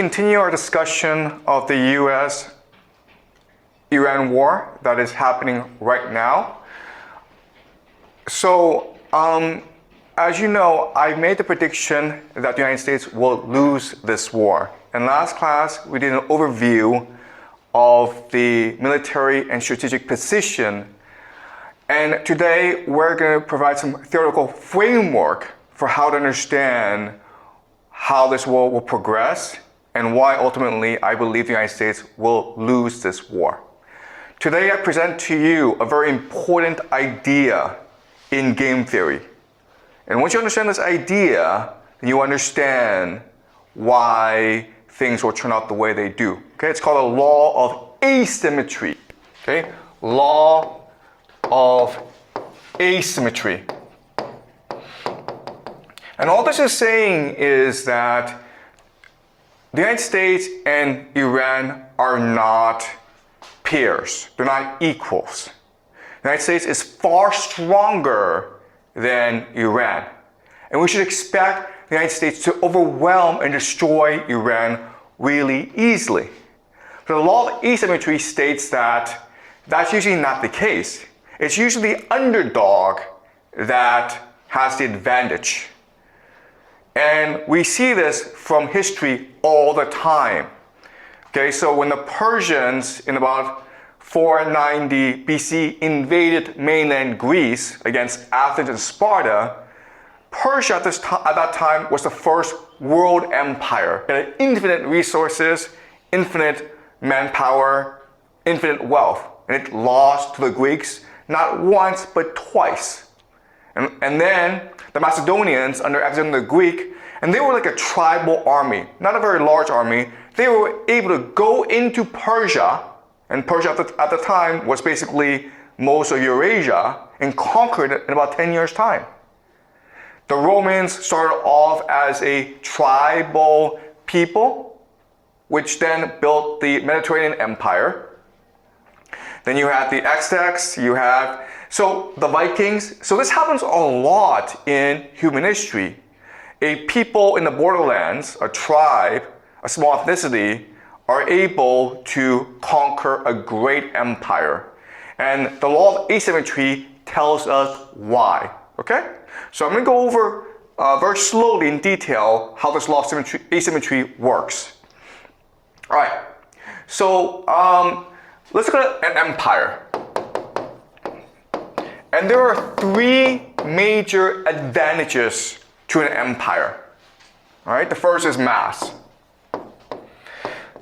Continue our discussion of the US-Iran war that is happening right now. So, as you know, I made the prediction that the United States will lose this war. In last class, we did an overview of the military and strategic position. And today, we're going to provide some theoretical framework for how to understand how this war will progress and why ultimately I believe the United States will lose this war. Today I present to you a very important idea in game theory. And once you understand this idea, then you understand why things will turn out the way they do. Okay, it's called a law of asymmetry. Okay, law of asymmetry. And all this is saying is that the United States and Iran are not peers. They're not equals. The United States is far stronger than Iran. And we should expect the United States to overwhelm and destroy Iran really easily. But the law of asymmetry states that that's usually not the case. It's usually the underdog that has the advantage. And we see this from history all the time. Okay, so when the Persians in about 490 BC invaded mainland Greece against Athens and Sparta, Persia at that time was the first world empire. It had infinite resources, infinite manpower, infinite wealth. And it lost to the Greeks not once but twice. And then the Macedonians under Alexander the Greek, and they were like a tribal army, not a very large army. They were able to go into Persia, and Persia at the time was basically most of Eurasia, and conquered it in about 10 years' time. The Romans started off as a tribal people, which then built the Mediterranean Empire. Then you had the Aztecs, so the Vikings. So this happens a lot in human history. A people in the borderlands, a tribe, a small ethnicity, are able to conquer a great empire. And the law of asymmetry tells us why, okay? So I'm gonna go over very slowly in detail how this law of asymmetry works. All right, so let's look at an empire. And there are three major advantages to an empire. All right, the first is mass.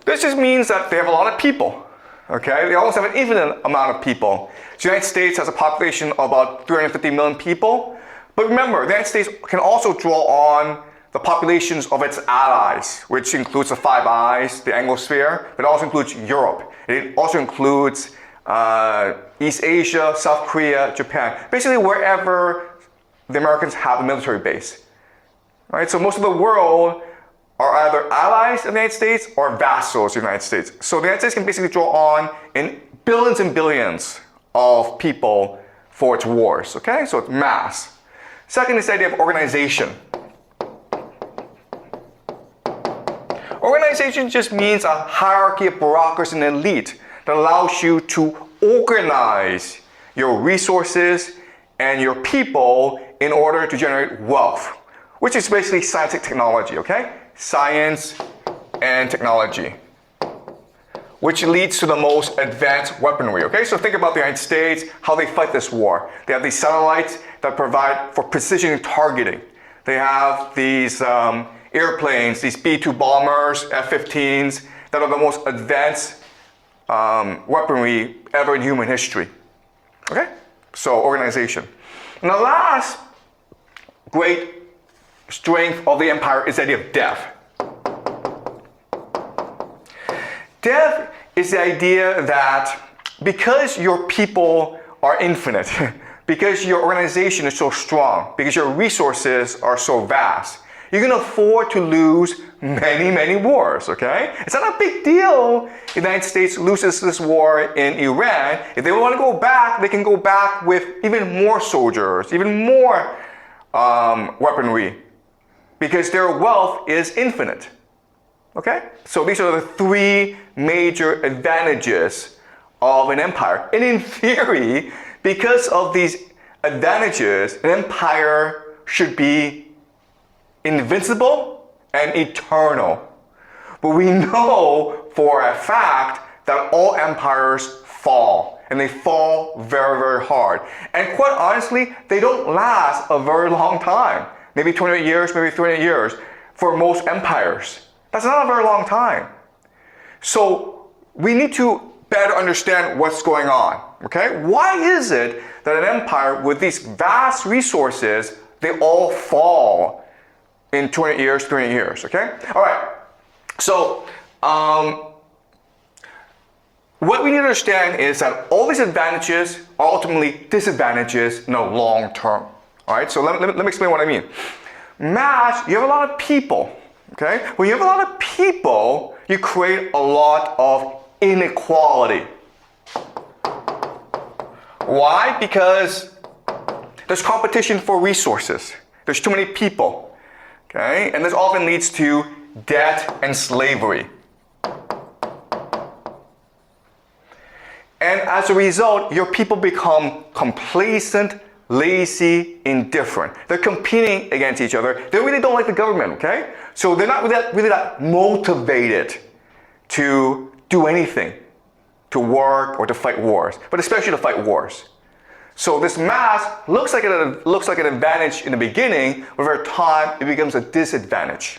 This just means that they have a lot of people. Okay, they almost have an infinite amount of people. The United States has a population of about 350 million people. But remember, the United States can also draw on the populations of its allies, which includes the Five Eyes, the Anglosphere, but it also includes Europe. It also includes East Asia, South Korea, Japan, basically wherever the Americans have a military base. Right? So most of the world are either allies of the United States or vassals of the United States. So the United States can basically draw on in billions and billions of people for its wars. Okay? So it's mass. Second is the idea of organization. Organization just means a hierarchy of bureaucracy and elite that allows you to organize your resources and your people in order to generate wealth, which is basically science and technology, okay? Science and technology, which leads to the most advanced weaponry, okay? So think about the United States, how they fight this war. They have these satellites that provide for precision targeting. They have these airplanes, these B-2 bombers, F-15s, that are the most advanced weaponry ever in human history. Okay? So organization. And the last great strength of the empire is the idea of death. Death is the idea that because your people are infinite, because your organization is so strong, because your resources are so vast, you can afford to lose many, many wars, okay? It's not a big deal if the United States loses this war in Iran. If they want to go back, they can go back with even more soldiers, even more weaponry, because their wealth is infinite. Okay? So these are the three major advantages of an empire. And in theory, because of these advantages, an empire should be invincible and eternal. But we know for a fact that all empires fall, and they fall very, very hard. And quite honestly, they don't last a very long time. Maybe 28 years, maybe 300 years for most empires. That's not a very long time. So we need to better understand what's going on, okay? Why is it that an empire with these vast resources, they all fall in 20 years, 300 years, okay? All right, so what we need to understand is that all these advantages are ultimately disadvantages in the long term, all right? So let me explain what I mean. Mass, you have a lot of people, okay? When you have a lot of people, you create a lot of inequality. Why? Because there's competition for resources. There's too many people, okay? And this often leads to debt and slavery. And as a result, your people become complacent, lazy, indifferent. They're competing against each other. They really don't like the government, okay? So they're not really that motivated to do anything, to work or to fight wars, but especially to fight wars. So this mass looks like an advantage in the beginning, but over time it becomes a disadvantage,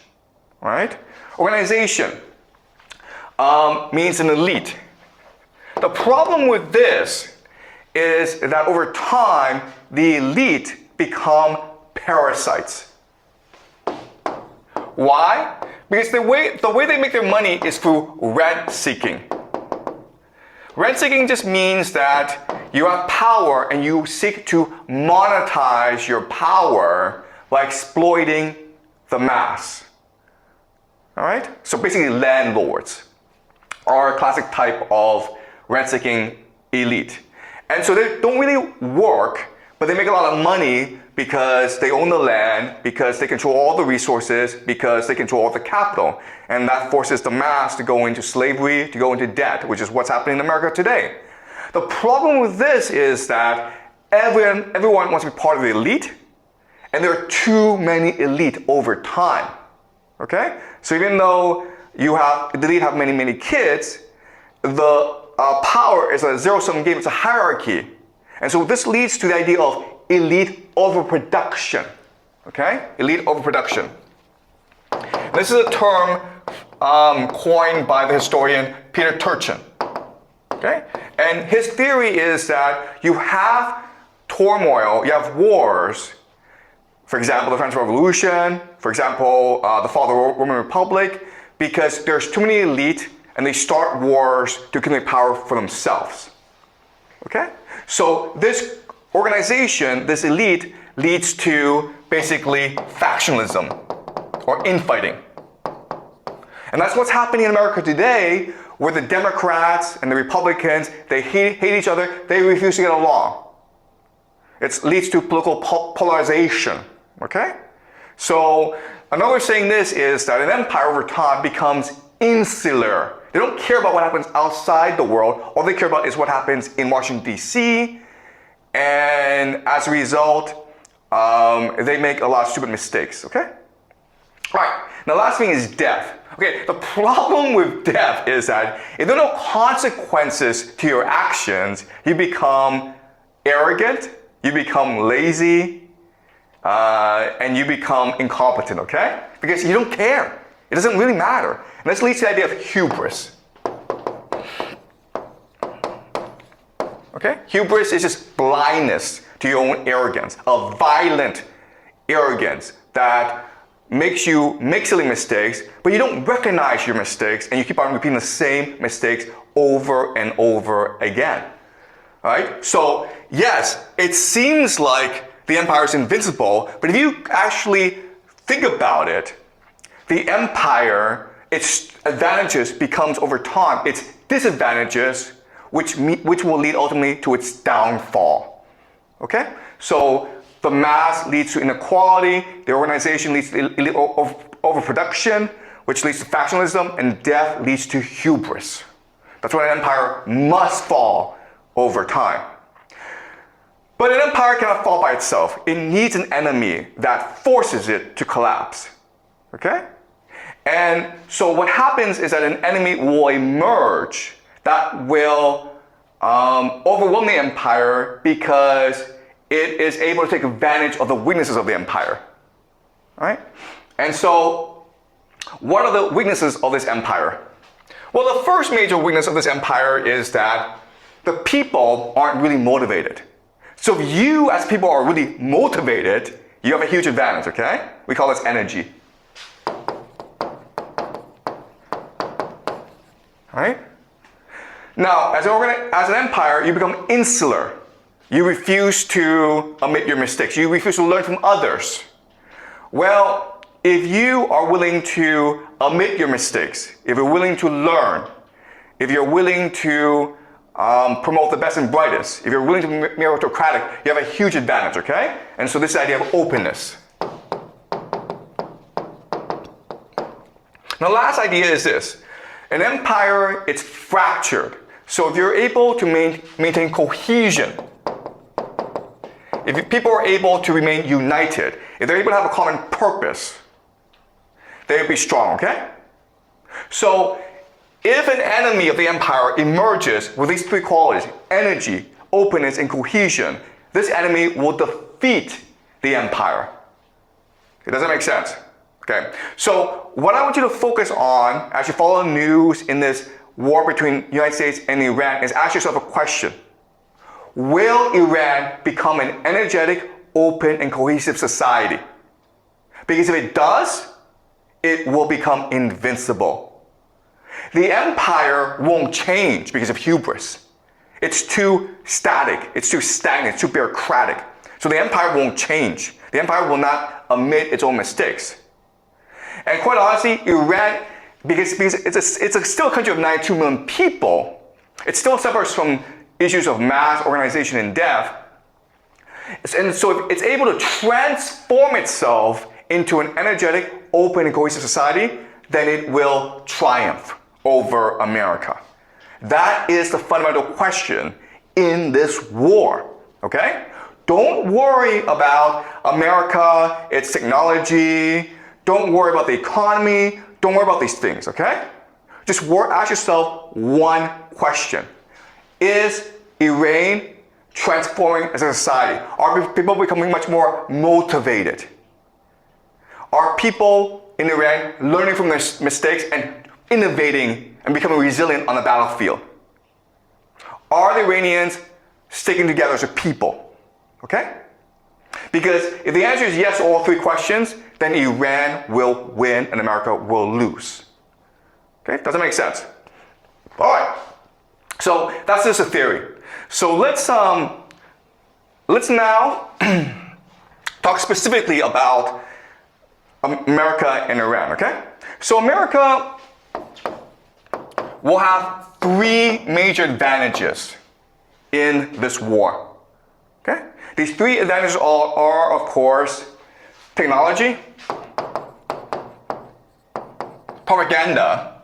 right? Organization means an elite. The problem with this is that over time, the elite become parasites. Why? Because the way they make their money is through rent seeking. Rent seeking just means that you have power and you seek to monetize your power by exploiting the mass. All right? So basically landlords are a classic type of rent-seeking elite. And so they don't really work, but they make a lot of money because they own the land, because they control all the resources, because they control all the capital. And that forces the mass to go into slavery, to go into debt, which is what's happening in America today. The problem with this is that everyone wants to be part of the elite, and there are too many elite over time. Okay? So even though the elite have many, many kids, the power is a zero-sum game, it's a hierarchy. And so this leads to the idea of elite overproduction. Okay? Elite overproduction. This is a term coined by the historian Peter Turchin. Okay? And his theory is that you have turmoil, you have wars. For example, the French Revolution, for example, the fall of the Roman Republic, because there's too many elite and they start wars to accumulate power for themselves. Okay? So this organization, this elite, leads to basically factionalism or infighting. And that's what's happening in America today, where the Democrats and the Republicans, they hate each other, they refuse to get along. It leads to political polarization. Okay? So another way of saying this is that an empire over time becomes insular. They don't care about what happens outside the world. All they care about is what happens in Washington, D.C. And as a result, they make a lot of stupid mistakes, okay? All right, now the last thing is death. Okay, the problem with death is that if there are no consequences to your actions, you become arrogant, you become lazy, and you become incompetent, okay? Because you don't care. It doesn't really matter. And this leads to the idea of hubris. Okay? Hubris is just blindness to your own arrogance, a violent arrogance that makes you make silly mistakes, but you don't recognize your mistakes and you keep on repeating the same mistakes over and over again. All right? So, yes, it seems like the empire is invincible, but if you actually think about it, the empire, its advantages becomes over time its disadvantages, which will lead ultimately to its downfall. Okay? So the mass leads to inequality, the organization leads to overproduction, which leads to factionalism, and death leads to hubris. That's why an empire must fall over time. But an empire cannot fall by itself. It needs an enemy that forces it to collapse. Okay? And so what happens is that an enemy will emerge that will overwhelm the empire because it is able to take advantage of the weaknesses of the empire. Right? And so, what are the weaknesses of this empire? Well, the first major weakness of this empire is that the people aren't really motivated. So if you as people are really motivated, you have a huge advantage, okay? We call this energy. Right? Now, as an empire, you become insular. You refuse to admit your mistakes. You refuse to learn from others. Well, if you are willing to admit your mistakes, if you're willing to learn, if you're willing to promote the best and brightest, if you're willing to be meritocratic, you have a huge advantage, okay? And so this idea of openness. Now, the last idea is this. An empire, it's fractured. So if you're able to maintain cohesion, if people are able to remain united, if they're able to have a common purpose, they will be strong, okay? So if an enemy of the empire emerges with these three qualities, energy, openness, and cohesion, this enemy will defeat the empire. Does that make sense? Okay. So what I want you to focus on as you follow the news in this war between the United States and Iran is ask yourself a question. Will Iran become an energetic, open, and cohesive society? Because if it does, it will become invincible. The empire won't change because of hubris. It's too static, it's too stagnant, it's too bureaucratic. So the empire won't change. The empire will not admit its own mistakes. And quite honestly, Iran, because it's still a country of 92 million people, it still suffers from issues of mass organization and death. And so if it's able to transform itself into an energetic, open, and cohesive society, then it will triumph over America. That is the fundamental question in this war, okay? Don't worry about America, its technology. Don't worry about the economy. Don't worry about these things, okay? Just ask yourself one question. Is Iran transforming as a society? Are people becoming much more motivated? Are people in Iran learning from their mistakes and innovating and becoming resilient on the battlefield? Are the Iranians sticking together as a people? Okay? Because if the answer is yes to all three questions, then Iran will win and America will lose. Okay? Does that make sense? All right. So that's just a theory. So let's now talk specifically about America and Iran, okay? So America will have three major advantages in this war, okay? These three advantages are of course, technology, propaganda,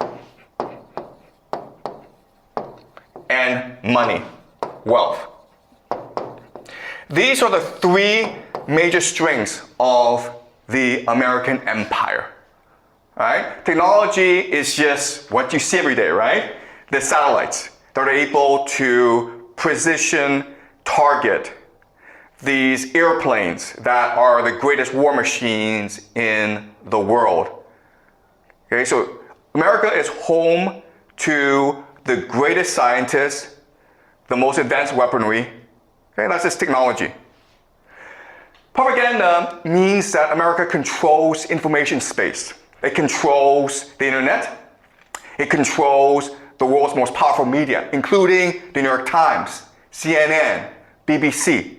and money, wealth. These are the three major strengths of the American empire. Right? Technology is just what you see every day, right? The satellites that are able to precision target these airplanes that are the greatest war machines in the world. Okay, so America is home to the greatest scientists, the most advanced weaponry. Okay, that's just technology. Propaganda means that America controls information space. It controls the internet. It controls the world's most powerful media, including the New York Times, CNN, BBC.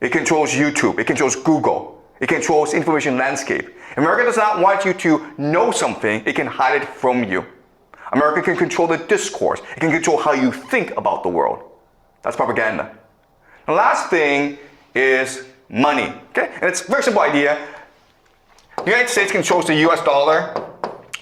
It controls YouTube. It controls Google. It controls information landscape. America does not want you to know something. It can hide it from you. America can control the discourse. It can control how you think about the world. That's propaganda. The last thing is money. Okay? And it's a very simple idea. The United States controls the US dollar,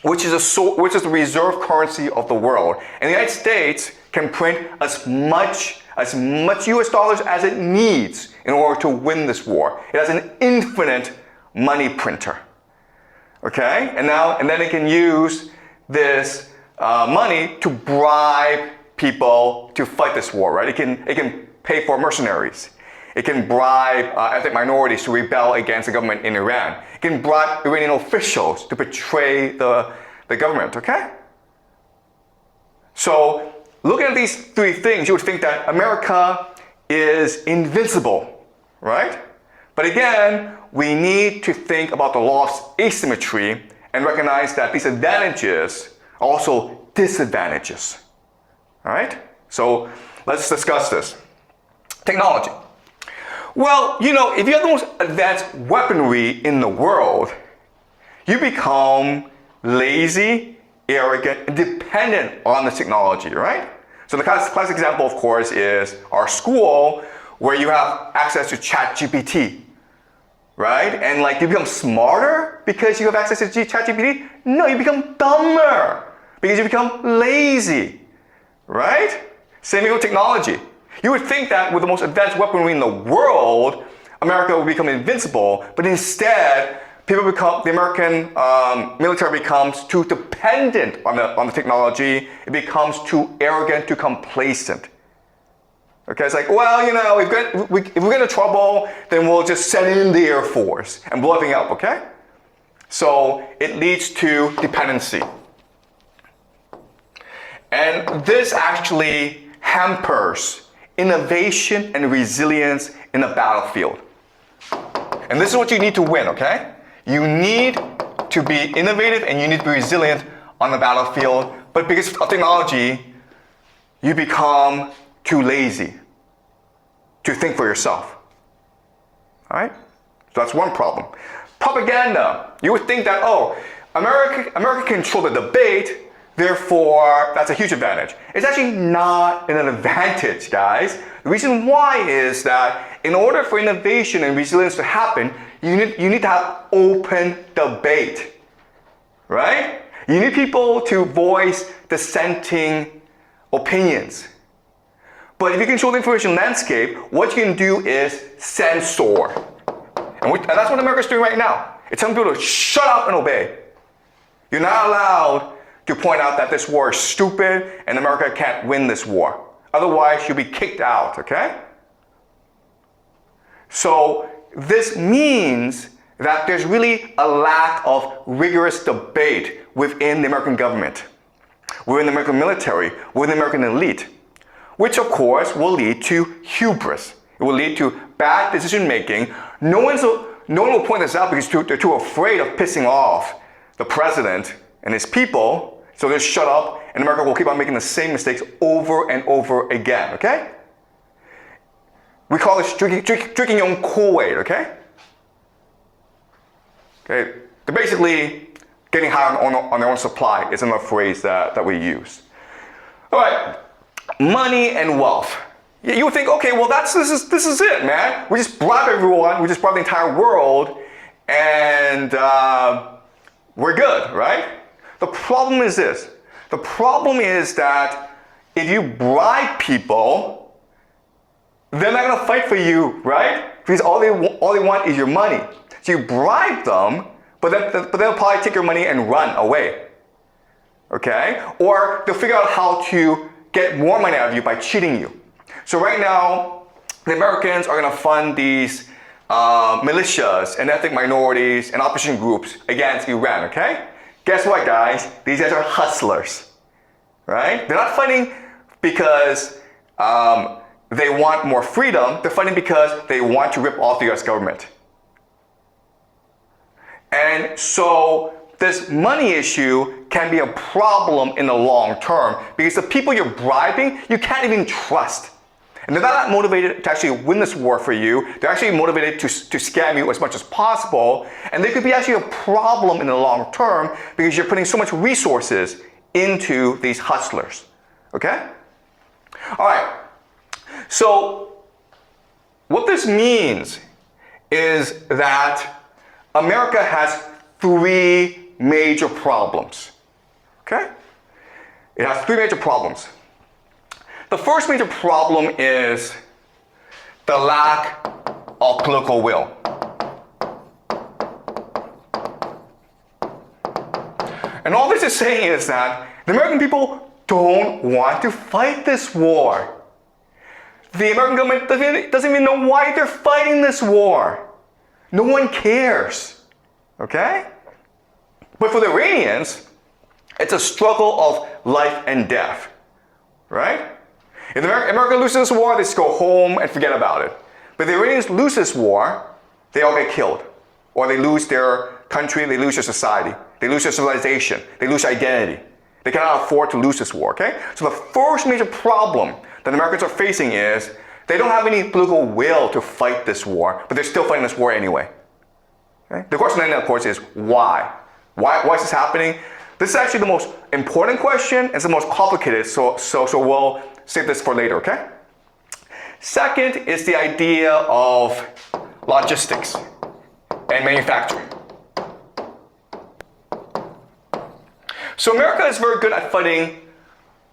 which is the reserve currency of the world. And the United States can print as much US dollars as it needs in order to win this war. It has an infinite money printer. Okay? And then it can use this money to bribe people to fight this war, right? It can pay for mercenaries. It can bribe ethnic minorities to rebel against the government in Iran. It can bribe Iranian officials to betray the government, okay? So, looking at these three things, you would think that America is invincible, right? But again, we need to think about the law of asymmetry and recognize that these advantages are also disadvantages, all right? So, let's discuss this. Technology. Well, you know, if you have the most advanced weaponry in the world, you become lazy, arrogant, and dependent on the technology, right? So the classic example, of course, is our school, where you have access to ChatGPT, right? And like, you become smarter because you have access to ChatGPT? No, you become dumber because you become lazy, right? Same thing with technology. You would think that with the most advanced weaponry in the world, America would become invincible, but instead, the American military becomes too dependent on the technology. It becomes too arrogant, too complacent. Okay, it's like, well, you know, if we get into trouble, then we'll just send in the Air Force and blow everything up, okay? So it leads to dependency. And this actually hampers innovation and resilience in a battlefield. And this is what you need to win, okay? You need to be innovative and you need to be resilient on the battlefield, but because of technology, you become too lazy to think for yourself. All right? So that's one problem. Propaganda. You would think that, oh, America can control the debate, therefore, that's a huge advantage. It's actually not an advantage, guys. The reason why is that in order for innovation and resilience to happen, you need to have open debate, right? You need people to voice dissenting opinions. But if you control the information landscape, what you can do is censor. And that's what America's doing right now. It's telling people to shut up and obey. You're not allowed to point out that this war is stupid and America can't win this war. Otherwise, you'll be kicked out, okay? So this means that there's really a lack of rigorous debate within the American government, within the American military, within the American elite, which of course will lead to hubris. It will lead to bad decision making. No one will point this out because they're too afraid of pissing off the president and his people. So they'll shut up, and America will keep on making the same mistakes over and over again, okay? We call this drinking your own Kool-Aid, okay? Okay, they're basically getting high on their own supply is another phrase that we use. All right, money and wealth. You would think, okay, well this is it, man. We just bribe everyone, we just bribe the entire world, and we're good, right? The problem is this. The problem is that if you bribe people, they're not going to fight for you, right? Because all they want is your money. So you bribe them, but they'll probably take your money and run away. Okay? Or they'll figure out how to get more money out of you by cheating you. So right now, the Americans are going to fund these militias and ethnic minorities and opposition groups against Iran, okay? Guess what, guys? These guys are hustlers, right? They're not fighting because they want more freedom. They're fighting because they want to rip off the US government. And so this money issue can be a problem in the long term because the people you're bribing, you can't even trust. And they're not motivated to actually win this war for you. They're actually motivated to scam you as much as possible. And they could be actually a problem in the long term because you're putting so much resources into these hustlers. Okay? All right. So what this means is that America has three major problems. Okay? It has three major problems. The first major problem is the lack of political will. And all this is saying is that the American people don't want to fight this war. The American government doesn't even know why they're fighting this war. No one cares. Okay? But for the Iranians, it's a struggle of life and death. Right? If America loses this war, they just go home and forget about it. But if the Iranians lose this war, they all get killed. Or they lose their country, they lose their society. They lose their civilization. They lose identity. They cannot afford to lose this war, okay? So the first major problem that Americans are facing is they don't have any political will to fight this war, but they're still fighting this war anyway. Okay? The question then, of course, is why? Why is this happening? This is actually the most important question, and it's the most complicated, so we'll save this for later, okay? Second is the idea of logistics and manufacturing. So America is very good at fighting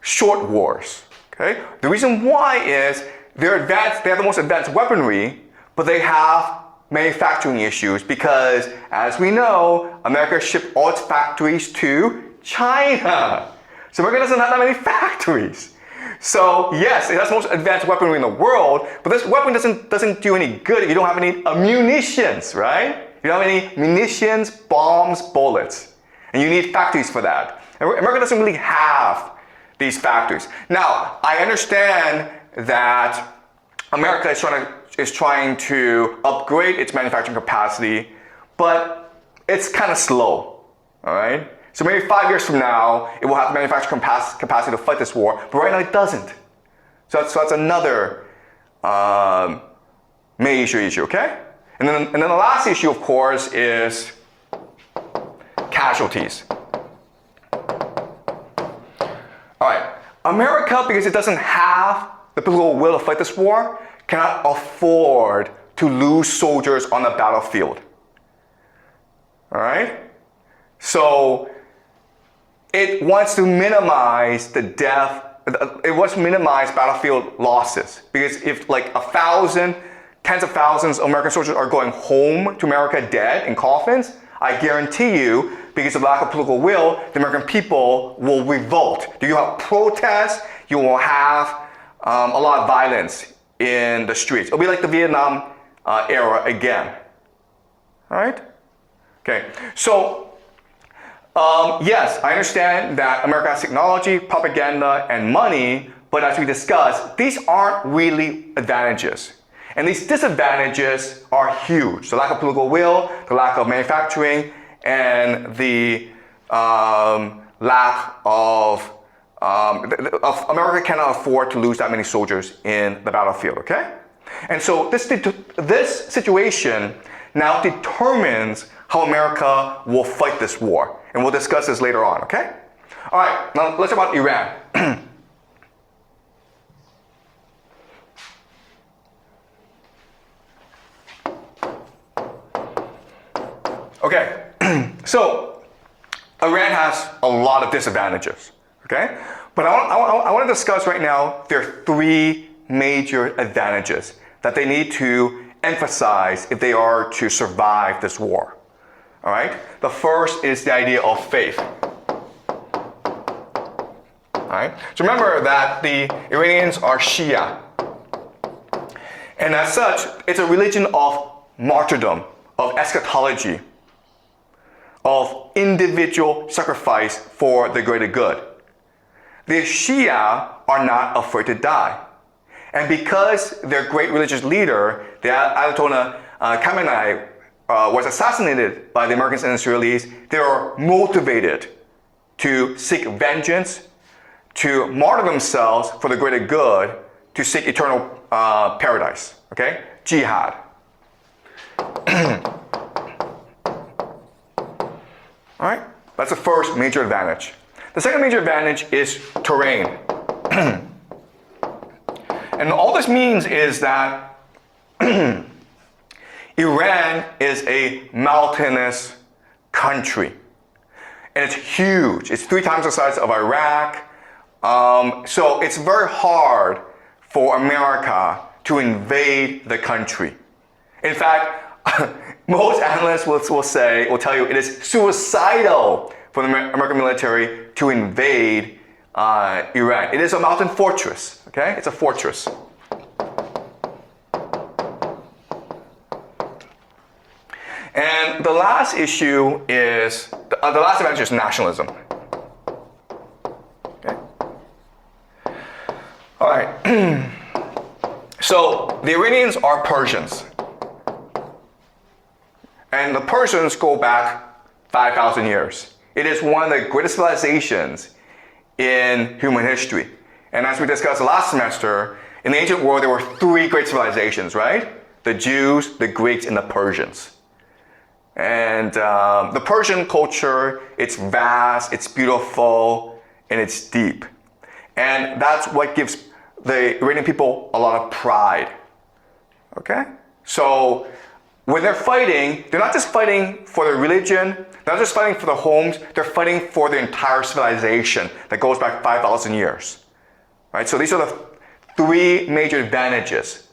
short wars. Okay? The reason why is they're advanced, they have the most advanced weaponry, but they have manufacturing issues because, as we know, America shipped all its factories to China. So America doesn't have that many factories. So yes, it has the most advanced weaponry in the world, but this weapon doesn't do any good if you don't have any munitions, right? You don't have any munitions, bombs, bullets. And you need factories for that. America doesn't really have these factories. Now, I understand that America is trying to upgrade its manufacturing capacity, but it's kind of slow, all right? So maybe 5 years from now, it will have manufacturing capacity to fight this war, but right now it doesn't. So that's another major issue, okay? And then the last issue, of course, is casualties. All right, America, because it doesn't have the political will to fight this war, cannot afford to lose soldiers on the battlefield. All right? So it wants to minimize the death, it wants to minimize battlefield losses. Because if like 1,000, tens of thousands of American soldiers are going home to America dead in coffins, I guarantee you, because of lack of political will, the American people will revolt. You will have protests, you will have a lot of violence in the streets. It'll be like the Vietnam era again. All right? Okay, so yes, I understand that America has technology, propaganda, and money, but as we discussed, these aren't really advantages. And these disadvantages are huge. The lack of political will, the lack of manufacturing, and the lack of America cannot afford to lose that many soldiers in the battlefield, okay? And so this situation now determines how America will fight this war. And we'll discuss this later on, okay? All right, now let's talk about Iran. Okay, so Iran has a lot of disadvantages, okay? But I want to discuss right now their three major advantages that they need to emphasize if they are to survive this war, all right? The first is the idea of faith, all right? So remember that the Iranians are Shia, and as such, it's a religion of martyrdom, of eschatology, of individual sacrifice for the greater good. The Shia are not afraid to die. And because their great religious leader, the Ayatollah Khamenei, was assassinated by the Americans and Israelis, they are motivated to seek vengeance, to martyr themselves for the greater good, to seek eternal paradise, okay? Jihad. All right, that's the first major advantage. The second major advantage is terrain. And all this means is that Iran is a mountainous country. And it's huge. It's 3 times the size of Iraq. So it's very hard for America to invade the country. In fact, most analysts will tell you it is suicidal for the American military to invade Iran. It is a mountain fortress, okay? It's a fortress. And the last issue is, the last advantage is nationalism. Okay? All right. So the Iranians are Persians. And the Persians go back 5,000 years. It is one of the greatest civilizations in human history. And as we discussed last semester, in the ancient world there were 3 great civilizations, right? The Jews, the Greeks, and the Persians. And the Persian culture, it's vast, it's beautiful, and it's deep. And that's what gives the Iranian people a lot of pride. Okay? So when they're fighting, they're not just fighting for their religion, they're not just fighting for their homes, they're fighting for the entire civilization that goes back 5,000 years. Right? So these are the 3 major advantages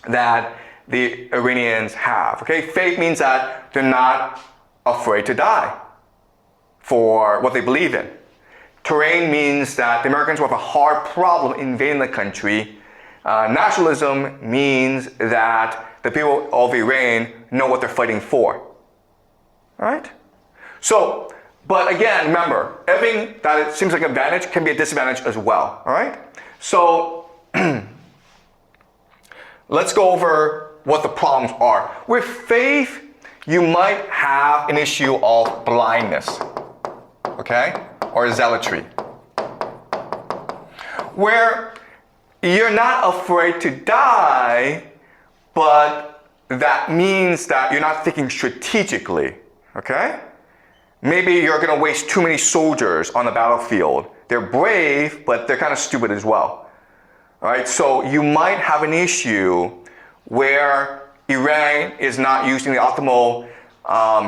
that the Iranians have. Okay? Faith means that they're not afraid to die for what they believe in. Terrain means that the Americans will have a hard problem invading the country. Nationalism means that the people of Iran know what they're fighting for. All right? So, but again, remember, everything that it seems like an advantage can be a disadvantage as well. All right? So, let's go over what the problems are. With faith, you might have an issue of blindness, okay? Or zealotry, where you're not afraid to die, but that means that you're not thinking strategically, okay? Maybe you're gonna waste too many soldiers on the battlefield. They're brave, but they're kind of stupid as well. All right, so you might have an issue where Iran is not using the optimal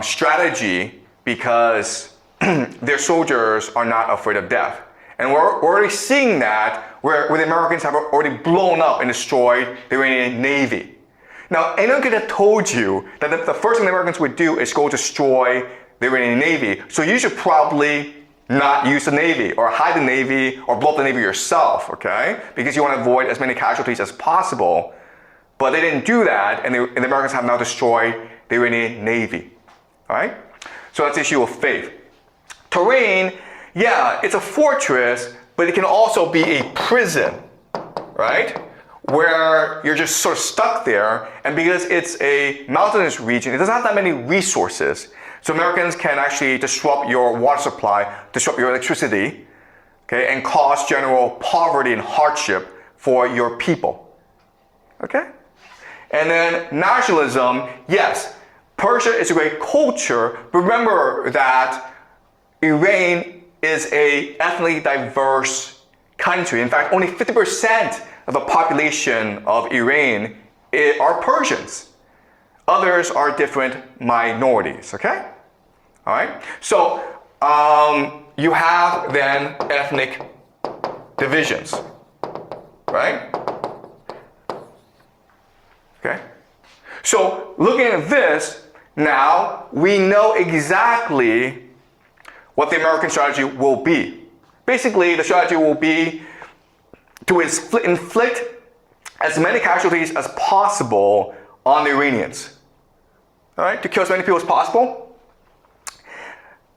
strategy because their soldiers are not afraid of death. And we're already seeing that where the Americans have already blown up and destroyed the Iranian Navy. Now, anyone could have told you that the first thing the Americans would do is go destroy the Iranian Navy. So you should probably not use the Navy or hide the Navy or blow up the Navy yourself, okay? Because you want to avoid as many casualties as possible. But they didn't do that, and the Americans have now destroyed the Iranian Navy, all right? So that's the issue of faith. Terrain, yeah, it's a fortress, but it can also be a prison, right? Where you're just sort of stuck there, and because it's a mountainous region, it doesn't have that many resources. So Americans can actually disrupt your water supply, disrupt your electricity, okay, and cause general poverty and hardship for your people, okay? And then nationalism, yes, Persia is a great culture, but remember that Iran is an ethnically diverse country. In fact, only 50% of the population of Iran are Persians. Others are different minorities, okay? All right, so you have then ethnic divisions, right? Okay, so looking at this, now we know exactly what the American strategy will be. Basically, the strategy will be to inflict as many casualties as possible on the Iranians. All right, to kill as many people as possible.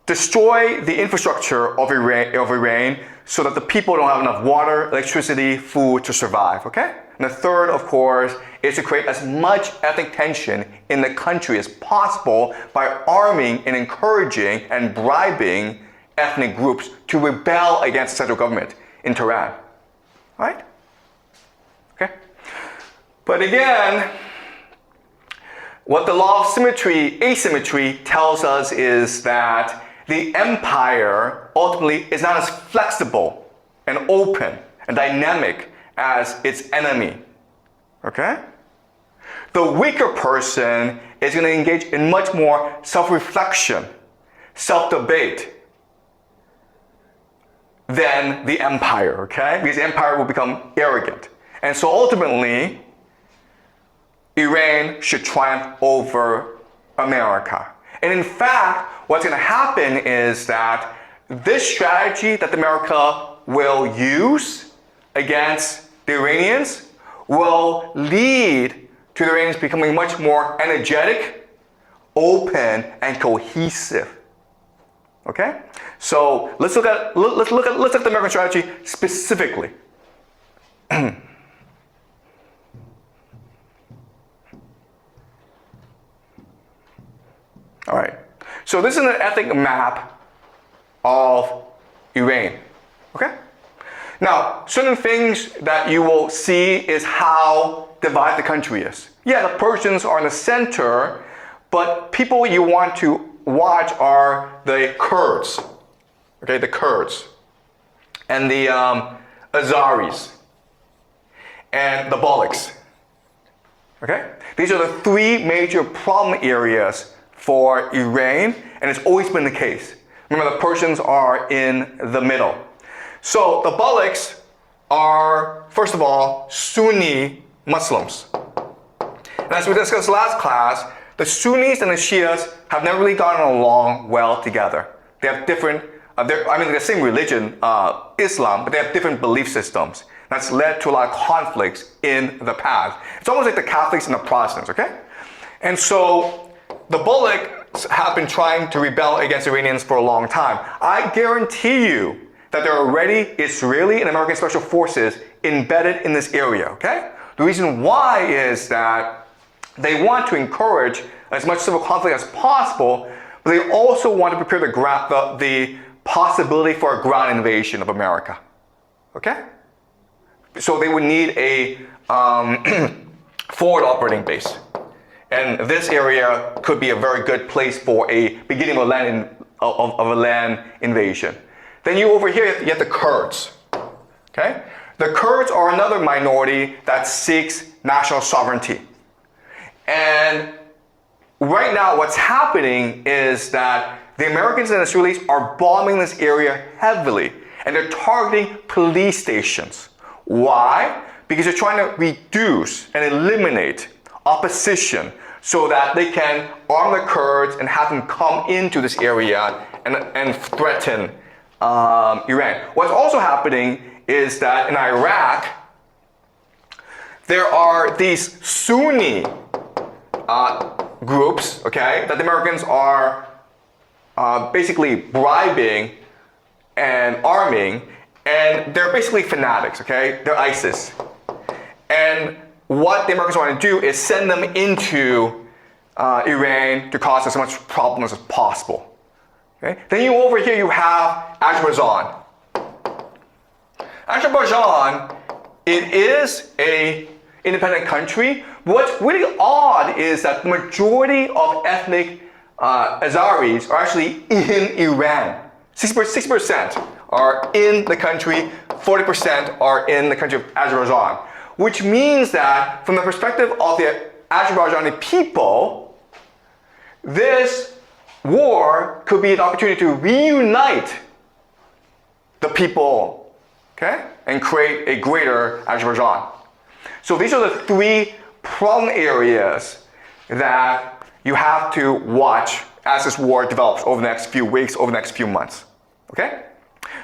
Destroy the infrastructure of Iran so that the people don't have enough water, electricity, food to survive, okay? And the third, of course, is to create as much ethnic tension in the country as possible by arming and encouraging and bribing ethnic groups to rebel against the central government in Tehran, right? Okay? But again, what the law of asymmetry tells us is that the empire ultimately is not as flexible and open and dynamic as its enemy, okay? The weaker person is going to engage in much more self-reflection self-debate than the empire, okay? Because the empire will become arrogant. And so ultimately, Iran should triumph over America. And in fact, what's going to happen is that this strategy that America will use against the Iranians will lead to the Iranians becoming much more energetic, open, and cohesive. Okay? So let's look at the American strategy specifically. All right. So this is an ethnic map of Iran. Okay? Now, certain things that you will see is how divided the country is. Yeah, the Persians are in the center, but people you want to watch are the Kurds. Okay, the Kurds. And the Azaris. And the Balochs. Okay? These are the three major problem areas for Iran, and it's always been the case. Remember, the Persians are in the middle. So the Balochs are, first of all, Sunni Muslims. And as we discussed last class, the Sunnis and the Shias have never really gotten along well together. They have different, they're the same religion, Islam, but they have different belief systems. That's led to a lot of conflicts in the past. It's almost like the Catholics and the Protestants, okay? And so the Balochs have been trying to rebel against Iranians for a long time. I guarantee you that there are already Israeli and American special forces embedded in this area, okay? The reason why is that they want to encourage as much civil conflict as possible, but they also want to prepare the possibility for a ground invasion of America, okay? So they would need a forward operating base. And this area could be a very good place for a beginning of a land invasion. Then you over here, you have the Kurds. Okay? The Kurds are another minority that seeks national sovereignty. And right now what's happening is that the Americans and Israelis are bombing this area heavily. And they're targeting police stations. Why? Because they're trying to reduce and eliminate opposition so that they can arm the Kurds and have them come into this area and threaten Iran. What's also happening is that in Iraq, there are these Sunni groups, okay, that the Americans are basically bribing and arming, and they're basically fanatics, okay? They're ISIS. And what the Americans want to do is send them into Iran to cause as much problems as possible. Okay? Then you over here, you have Azerbaijan. Azerbaijan, it is an independent country. What's really odd is that the majority of ethnic Azaris are actually in Iran. 6% are in the country, 40% are in the country of Azerbaijan. Which means that from the perspective of the Azerbaijani people, this war could be an opportunity to reunite the people, okay, and create a greater Azerbaijan. So these are the three problem areas that you have to watch as this war develops over the next few weeks, over the next few months, okay?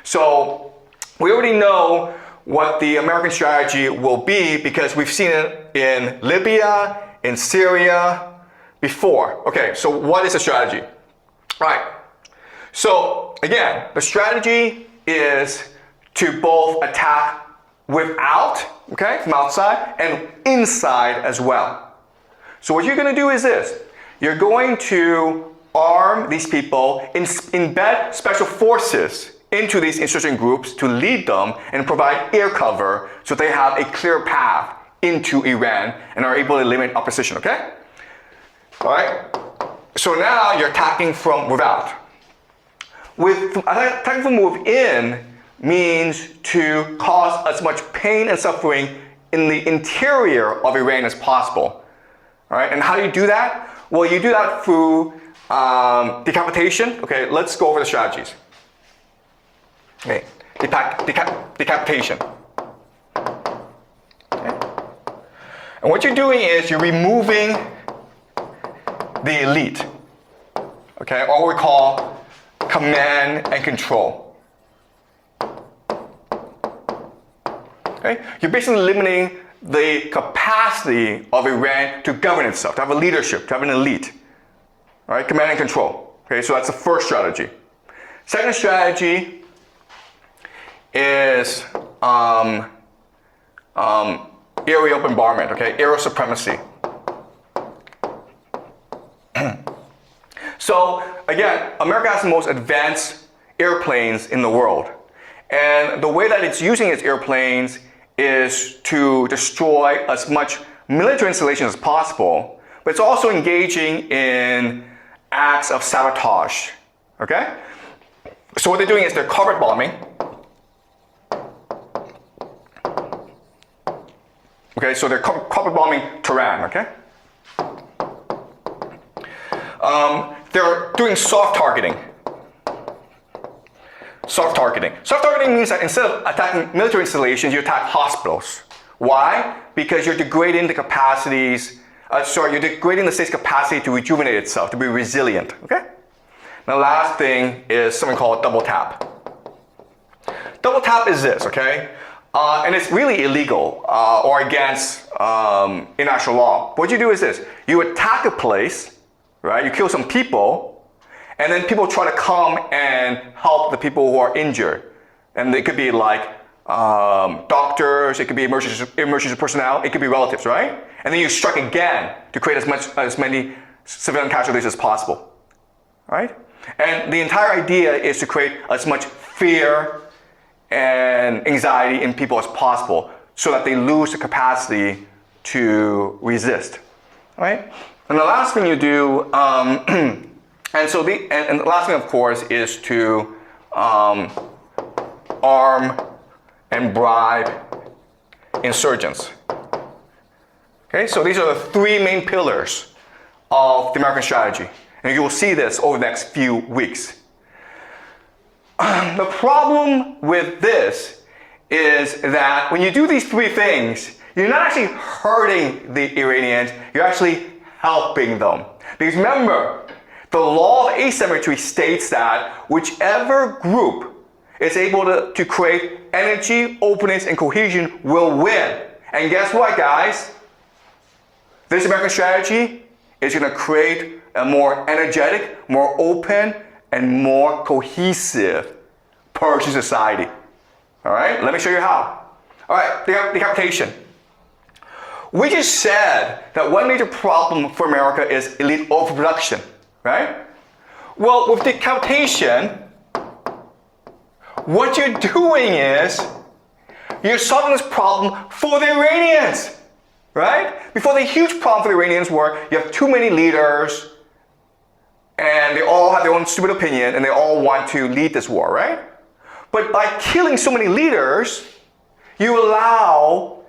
So we already know what the American strategy will be because we've seen it in Libya, in Syria before. Okay, so what is the strategy? All right, so again, the strategy is to both attack without, okay, from outside, and inside as well. So what you're going to do is this. You're going to arm these people, embed special forces into these insurgent groups to lead them and provide air cover so they have a clear path into Iran and are able to eliminate opposition, okay? All right? So now you're attacking from without. Attacking from within means to cause as much pain and suffering in the interior of Iran as possible. All right? And how do you do that? Well, you do that through Decapitation. Okay, let's go over the strategies. Okay, decapitation. Okay. And what you're doing is you're removing the elite. Okay, or what we call command and control. Okay, you're basically limiting the capacity of Iran to govern itself, to have a leadership, to have an elite. All right, command and control. Okay, so that's the first strategy. Second strategy is aerial bombardment. Okay, aerial supremacy. So again, America has the most advanced airplanes in the world, and the way that it's using its airplanes is to destroy as much military installations as possible, but it's also engaging in acts of sabotage, okay? So what they're doing is they're carpet bombing. Okay, so they're carpet bombing Tehran, okay? They're doing soft targeting. Soft targeting. Soft targeting means that instead of attacking military installations, you attack hospitals. Why? Because you're degrading the capacities, you're degrading the state's capacity to rejuvenate itself, to be resilient, okay? Now, the last thing is something called double tap. Double tap is this, okay? And it's really illegal or against international law. What you do is this. You attack a place, right? You kill some people, and then people try to come and help the people who are injured. And it could be like doctors, it could be emergency personnel, it could be relatives, right? And then you strike again to create as many civilian casualties as possible, right? And the entire idea is to create as much fear and anxiety in people as possible so that they lose the capacity to resist, right? And the last thing you do, and the last thing, of course, is to arm and bribe insurgents. Okay, so these are the three main pillars of the American strategy. And you will see this over the next few weeks. The problem with this is that when you do these three things, you're not actually hurting the Iranians, you're actually helping them. Because remember, the law of asymmetry states that whichever group is able to create energy, openness, and cohesion will win. And guess what, guys? This American strategy is going to create a more energetic, more open, and more cohesive Persian society. All right, let me show you how. All right, decapitation. We just said that one major problem for America is elite overproduction, right? Well, with decapitation, what you're doing is you're solving this problem for the Iranians, right? Before, the huge problem for the Iranians were you have too many leaders and they all have their own stupid opinion and they all want to lead this war, right? But by killing so many leaders, you allow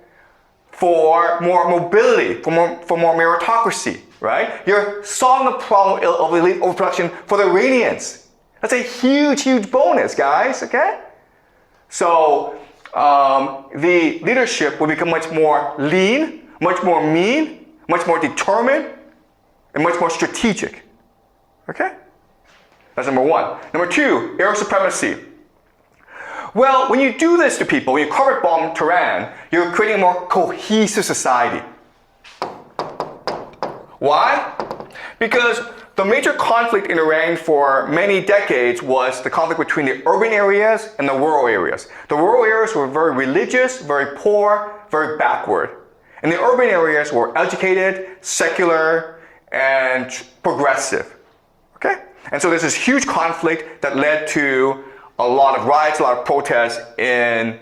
for more mobility, for more meritocracy, right? You're solving the problem of elite overproduction for the Iranians. That's a huge, huge bonus, guys, okay? So the leadership will become much more lean, much more mean, much more determined, and much more strategic, okay? That's number one. Number two, air supremacy. Well, when you do this to people, when you carpet bomb Tehran, you're creating a more cohesive society. Why? Because the major conflict in Iran for many decades was the conflict between the urban areas and the rural areas. The rural areas were very religious, very poor, very backward. And the urban areas were educated, secular, and progressive. Okay? And so there's this huge conflict that led to a lot of riots, a lot of protests in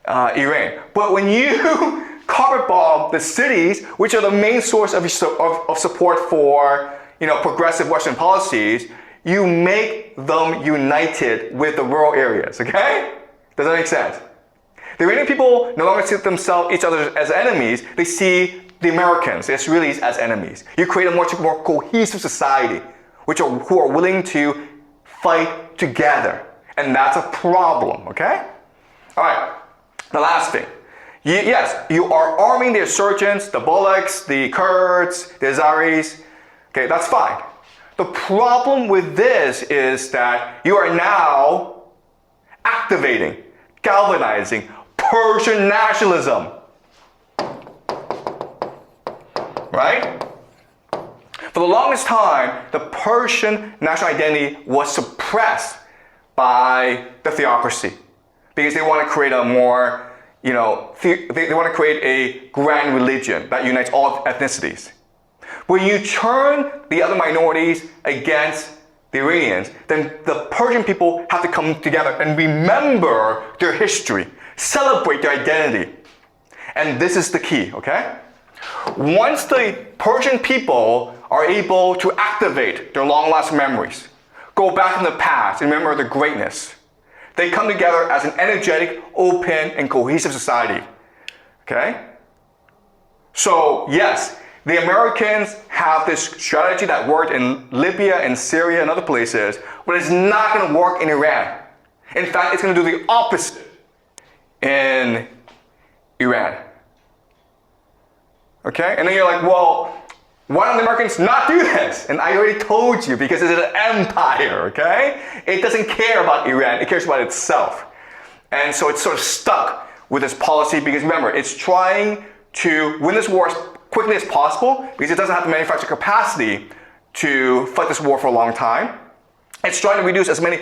Iran. But when you carpet bomb the cities, which are the main source of support for progressive Western policies, you make them united with the rural areas, okay? Does that make sense? The Iranian people no longer see each other as enemies, they see the Americans, the Israelis, as enemies. You create a much more cohesive society who are willing to fight together. And that's a problem, okay? All right, the last thing. Yes, you are arming the insurgents, the Bullocks, the Kurds, the Azaris. Okay, that's fine. The problem with this is that you are now activating, galvanizing Persian nationalism. Right? For the longest time, the Persian national identity was suppressed by the theocracy because they want to create a more, they want to create a grand religion that unites all ethnicities. When you turn the other minorities against the Iranians, then the Persian people have to come together and remember their history, celebrate their identity. And this is the key, okay? Once the Persian people are able to activate their long-lost memories, go back in the past and remember their greatness, they come together as an energetic, open, and cohesive society, okay? So, yes, the Americans have this strategy that worked in Libya and Syria and other places, but it's not going to work in Iran. In fact, it's going to do the opposite in Iran. Okay? And then you're like, well, why don't the Americans not do this? And I already told you, because it's an empire, okay? It doesn't care about Iran, it cares about itself. And so it's sort of stuck with this policy because remember, it's trying to win this war as quickly as possible because it doesn't have the manufacturing capacity to fight this war for a long time. It's trying to reduce as many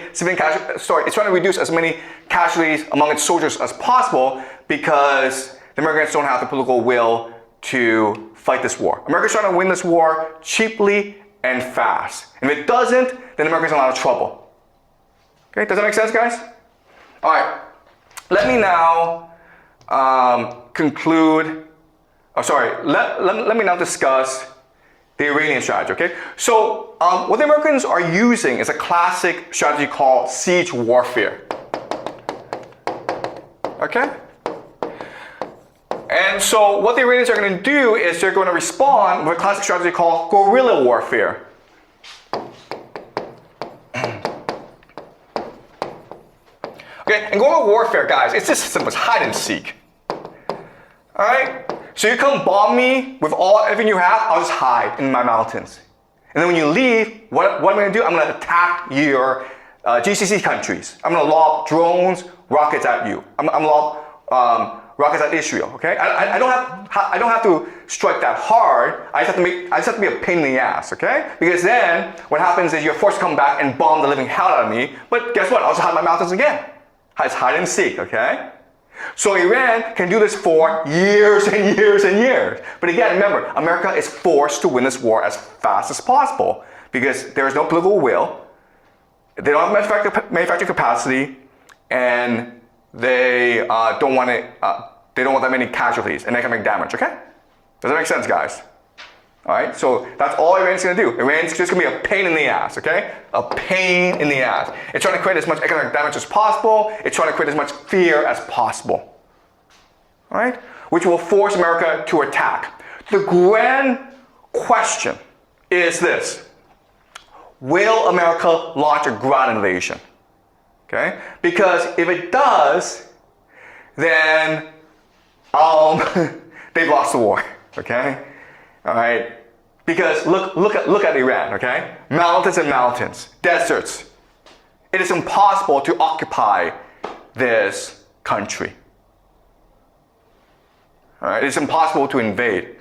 casualties among its soldiers as possible because the Americans don't have the political will to fight this war. America's trying to win this war cheaply and fast. And if it doesn't, then America's in a lot of trouble. Okay, does that make sense, guys? All right, let me now let me now discuss the Iranian strategy, okay? So what the Americans are using is a classic strategy called siege warfare. Okay? And so what the Iranians are going to do is they're going to respond with a classic strategy called guerrilla warfare. Okay, and guerrilla warfare, guys, it's just simple as hide and seek. Alright? So you come bomb me with everything you have, I'll just hide in my mountains. And then when you leave, what am I going to do? I'm going to attack your GCC countries. I'm going to lob drones, rockets at you. I'm going to lob rockets at Israel. Okay? I don't have to strike that hard. I just have to be a pain in the ass. Okay? Because then what happens is you're forced to come back and bomb the living hell out of me. But guess what? I'll just hide in my mountains again. It's hide and seek. Okay? So Iran can do this for years and years and years. But again, remember, America is forced to win this war as fast as possible because there is no political will, they don't have manufacturing capacity, and they don't want that many casualties and economic damage, okay? Does that make sense, guys? All right, so that's all Iran's gonna do. Iran's just gonna be a pain in the ass, okay? A pain in the ass. It's trying to create as much economic damage as possible. It's trying to create as much fear as possible, all right? Which will force America to attack. The grand question is this: will America launch a ground invasion? Okay? Because if it does, then they've lost the war, okay? All right, because look at Iran, okay? Mountains and mountains, deserts. It is impossible to occupy this country. All right, it's impossible to invade.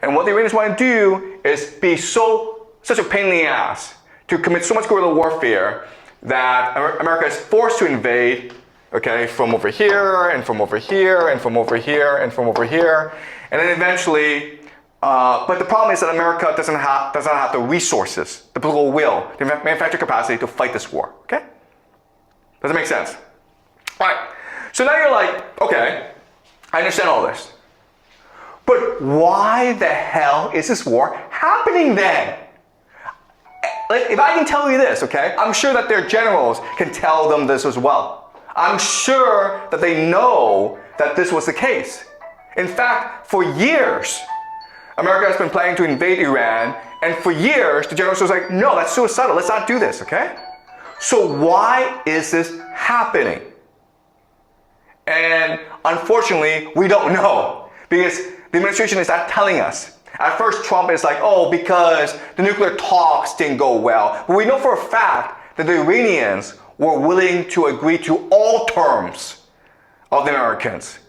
And what the Iranians want to do is be such a pain in the ass to commit so much guerrilla warfare that America is forced to invade, okay, from over here and from over here and from over here and from over here, and then eventually. But the problem is that America doesn't have the resources, the political will, the manufacturing capacity to fight this war. Okay? Does it make sense? All right. So now you're like, okay, I understand all this, but why the hell is this war happening then? Like, if I can tell you this, okay, I'm sure that their generals can tell them this as well. I'm sure that they know that this was the case. In fact, for years, America has been planning to invade Iran And for years, the generals was like, no, that's suicidal. Let's not do this, okay? So why is this happening? And unfortunately, we don't know because the administration is not telling us. At first, Trump is like, oh, because the nuclear talks didn't go well. But we know for a fact that the Iranians were willing to agree to all terms of the Americans.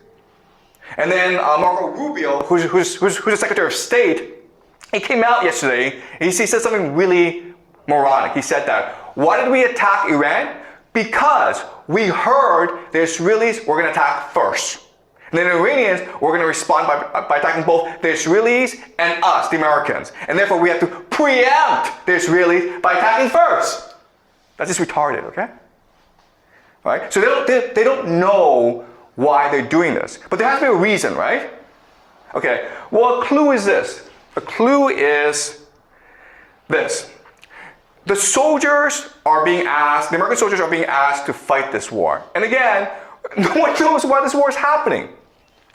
And then Marco Rubio, who's the Secretary of State, he came out yesterday and he said something really moronic. He said that, why did we attack Iran? Because we heard the Israelis were going to attack first. And then the Iranians were going to respond by attacking both the Israelis and us, the Americans. And therefore we have to preempt the Israelis by attacking first. That's just retarded, okay? Right? So they don't know why they're doing this. But there has to be a reason, right? Okay, well, a clue is this. A clue is this. The soldiers are being asked, the American soldiers are being asked to fight this war. And again, no one knows why this war is happening.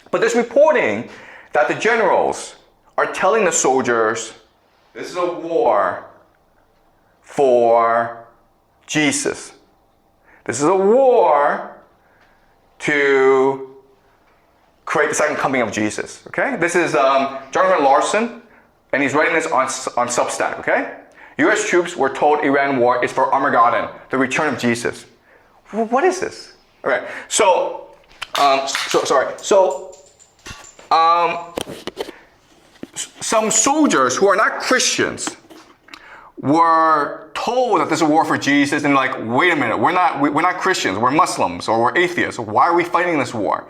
But there's reporting that the generals are telling the soldiers, this is a war for Jesus. This is a war to create the second coming of Jesus, okay? This is Jonathan Larson, and he's writing this on Substack, okay? U.S. troops were told Iran war is for Armageddon, the return of Jesus. What is this? Okay, some soldiers who are not Christians were told that this is a war for Jesus, and like, wait a minute, we're not Christians, we're Muslims or we're atheists. Why are we fighting this war?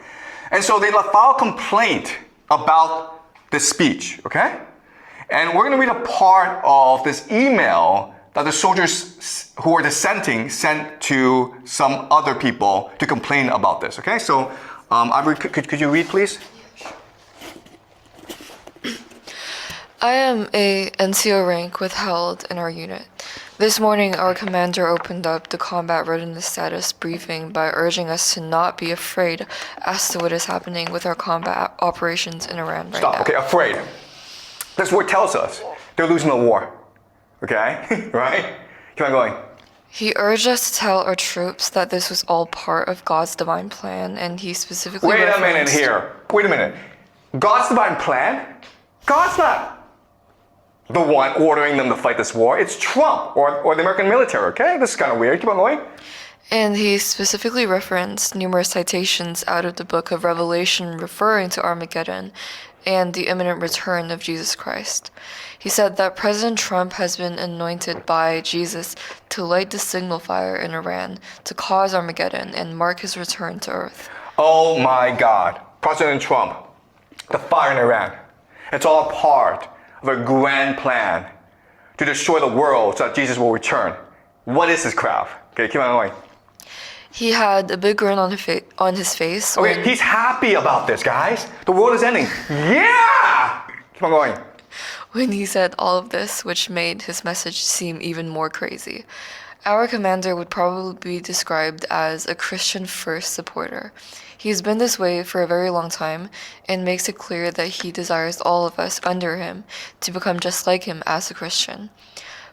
And so they filed a complaint about this speech, okay? And we're going to read a part of this email that the soldiers who are dissenting sent to some other people to complain about this, okay? So, could you read, please? I am a NCO rank withheld in our unit. This morning, our commander opened up the combat readiness status briefing by urging us to not be afraid as to what is happening with our combat operations in Iran right now. Okay, afraid. This word tells us they're losing the war, okay? Right? Keep on going. He urged us to tell our troops that this was all part of God's divine plan, and he specifically Wait a minute here. Wait a minute. God's divine plan? God's not the one ordering them to fight this war. It's Trump or the American military, okay? This is kind of weird. Keep on going. And he specifically referenced numerous citations out of the book of Revelation referring to Armageddon and the imminent return of Jesus Christ. He said that President Trump has been anointed by Jesus to light the signal fire in Iran to cause Armageddon and mark his return to earth. Oh my God. President Trump, the fire in Iran. It's all part of a grand plan to destroy the world so that Jesus will return. What is this crap? Okay, keep on going. He had a big grin on his face. Okay, he's happy about this, guys. The world is ending. Yeah! Keep on going. When he said all of this, which made his message seem even more crazy. Our commander would probably be described as a Christian first supporter. He's been this way for a very long time and makes it clear that he desires all of us under him to become just like him as a Christian.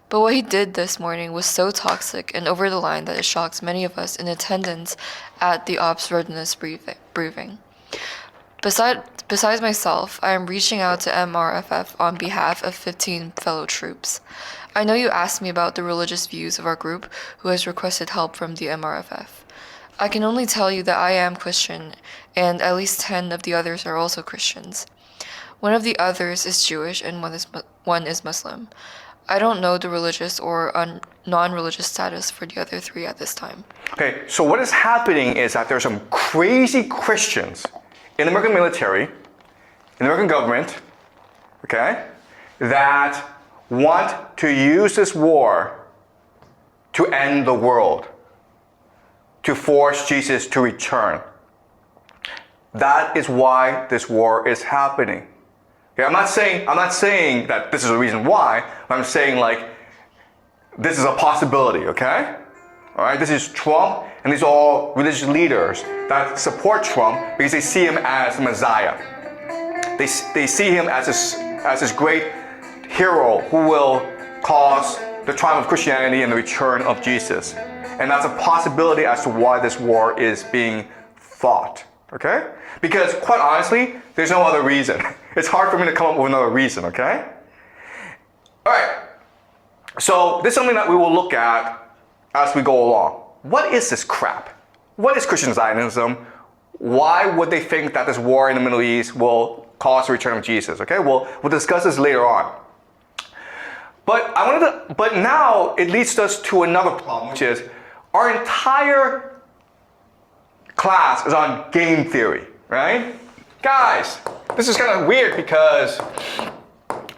But what he did this morning was so toxic and over the line that it shocked many of us in attendance at the Ops Readiness briefing. Besides myself, I am reaching out to MRFF on behalf of 15 fellow troops. I know you asked me about the religious views of our group who has requested help from the MRFF. I can only tell you that I am Christian, and at least 10 of the others are also Christians. One of the others is Jewish and one is Muslim. I don't know the religious or non-religious status for the other three at this time. Okay, so what is happening is that there's some crazy Christians in the American military, in the American government, okay, that want to use this war to end the world, to force Jesus to return. That is why this war is happening. Okay, I'm not saying that this is the reason why. I'm saying like this is a possibility, okay? All right, this is Trump, and these are all religious leaders that support Trump because they see him as the Messiah. They see him as this great hero who will cause the triumph of Christianity and the return of Jesus. And that's a possibility as to why this war is being fought, okay? Because quite honestly, there's no other reason. It's hard for me to come up with another reason, okay? All right, so this is something that we will look at as we go along. What is this crap? What is Christian Zionism? Why would they think that this war in the Middle East will cause the return of Jesus, okay? We'll discuss this later on. But now it leads us to another problem, which is our entire class is on game theory, right? Guys, this is kind of weird because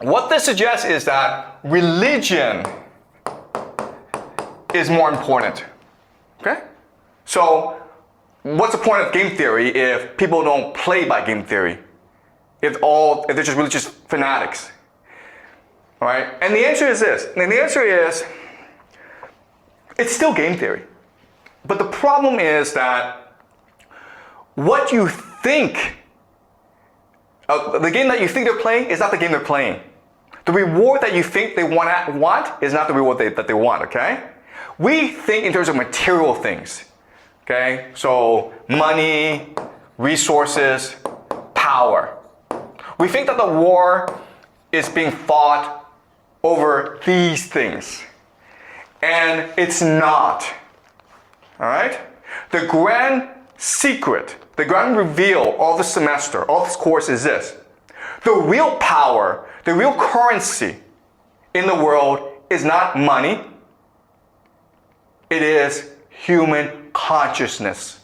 what this suggests is that religion is more important, okay? So what's the point of game theory if people don't play by game theory? If they're just religious fanatics? All right, and the answer is this. And the answer is, it's still game theory. But the problem is that what you think, the game that you think they're playing is not the game they're playing. The reward that you think they want is not the reward that they want, okay? We think in terms of material things, okay? So money, resources, power. We think that the war is being fought over these things. And it's not. All right? The grand secret, the grand reveal of the semester, of this course is this. The real power, the real currency in the world is not money. It is human consciousness.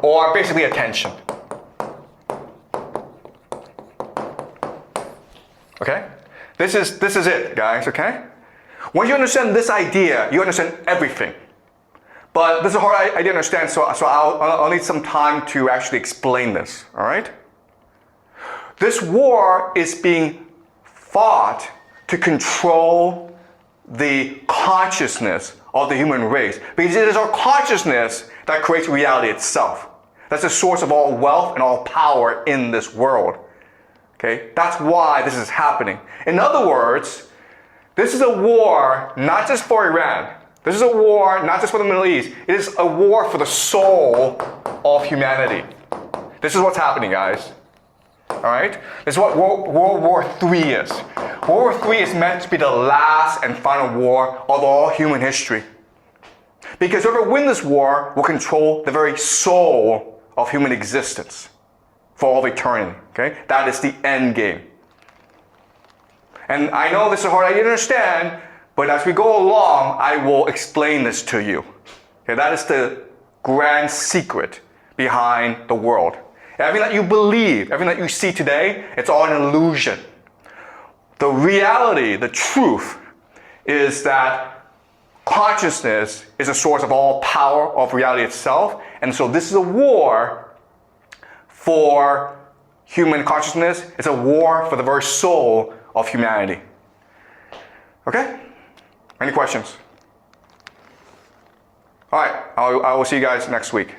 Or basically attention. Okay? This is it, guys, okay? Once you understand this idea, you understand everything. But this is a hard idea to understand, so I'll need some time to actually explain this, all right? This war is being fought to control the consciousness of the human race. Because it is our consciousness that creates reality itself. That's the source of all wealth and all power in this world. Okay, that's why this is happening. In other words, this is a war not just for Iran. This is a war not just for the Middle East. It is a war for the soul of humanity. This is what's happening, guys. All right? This is what World War III is. World War III is meant to be the last and final war of all human history. Because whoever wins this war will control the very soul of human existence for all of eternity, okay? That is the end game. And I know this is hard idea to understand, but as we go along, I will explain this to you. Okay, that is the grand secret behind the world. Everything that you believe, everything that you see today, it's all an illusion. The reality, the truth, is that consciousness is a source of all power of reality itself, and so this is a war for human consciousness. It's a war for the very soul of humanity. Okay? Any questions? All right, I will see you guys next week.